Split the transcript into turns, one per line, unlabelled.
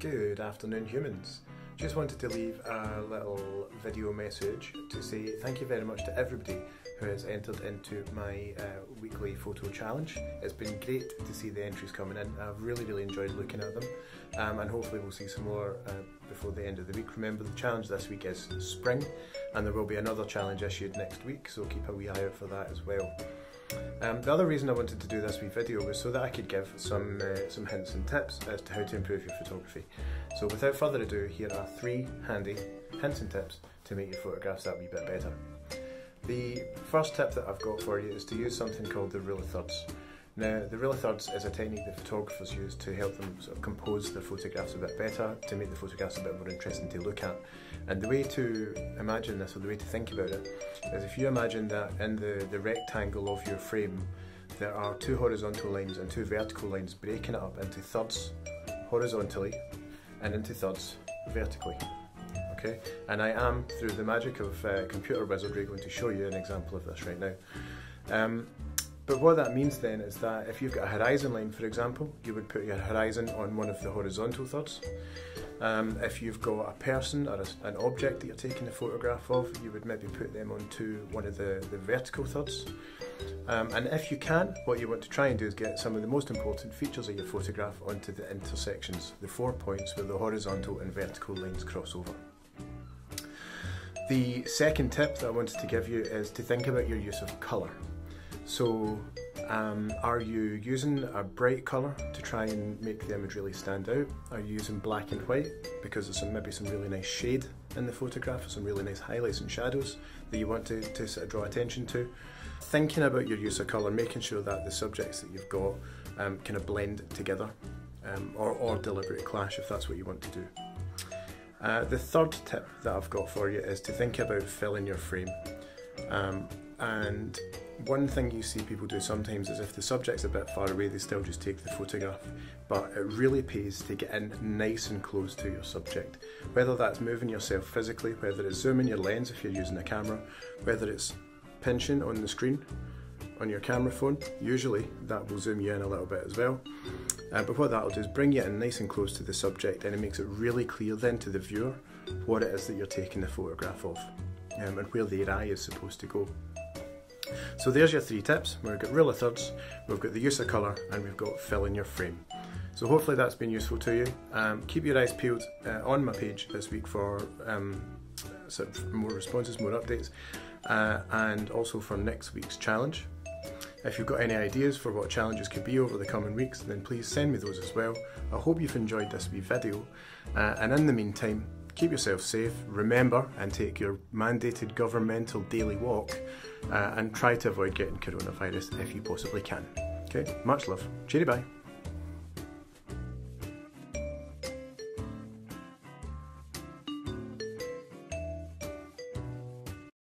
Good afternoon, humans. Just wanted to leave a little video message to say thank you very much to everybody who has entered into my weekly photo challenge. It's been great to see the entries coming in. I've really enjoyed looking at them, and hopefully we'll see some more before the end of the week. Remember, the challenge this week is spring, and there will be another challenge issued next week, so keep a wee eye out for that as well. The other reason I wanted to do this wee video was so that I could give some hints and tips as to how to improve your photography. So without further ado, here are 3 handy hints and tips to make your photographs that wee bit better. The first tip that I've got for you is to use something called the rule of thirds. Now, the rule of thirds is a technique that photographers use to help them sort of compose their photographs a bit better, to make the photographs a bit more interesting to look at. And the way to imagine this, or the way to think about it, is if you imagine that in the rectangle of your frame, there are 2 horizontal lines and 2 vertical lines breaking it up into thirds horizontally and into thirds vertically. Okay? And I am, through the magic of computer wizardry, going to show you an example of this right now. But what that means then is that if you've got a horizon line, for example, you would put your horizon on one of the horizontal thirds. If you've got a person or an object that you're taking a photograph of, you would maybe put them onto one of the vertical thirds. And if you can, what you want to try and do is get some of the most important features of your photograph onto the intersections, the 4 points where the horizontal and vertical lines cross over. The second tip that I wanted to give you is to think about your use of colour. So, are you using a bright colour to try and make the image really stand out? Are you using black and white because there's maybe some really nice shade in the photograph, or some really nice highlights and shadows that you want to sort of draw attention to? Thinking about your use of colour, making sure that the subjects that you've got kind of blend together, or deliberately clash if that's what you want to do. The third tip that I've got for you is to think about filling your frame. And one thing you see people do sometimes is if the subject's a bit far away, they still just take the photograph. But it really pays to get in nice and close to your subject. Whether that's moving yourself physically, whether it's zooming your lens if you're using a camera, whether it's pinching on the screen on your camera phone, usually that will zoom you in a little bit as well. But what that'll do is bring you in nice and close to the subject, and it makes it really clear then to the viewer what it is that you're taking the photograph of, and where their eye is supposed to go. So there's your 3 tips. We've got rule of thirds, we've got the use of colour, and we've got fill in your frame. So hopefully that's been useful to you. Keep your eyes peeled on my page this week for sort of more responses, more updates, and also for next week's challenge. If you've got any ideas for what challenges could be over the coming weeks, then please send me those as well. I hope you've enjoyed this wee video, and in the meantime, keep yourself safe, remember and take your mandated governmental daily walk, and try to avoid getting coronavirus if you possibly can. Okay, much love. Cheery bye.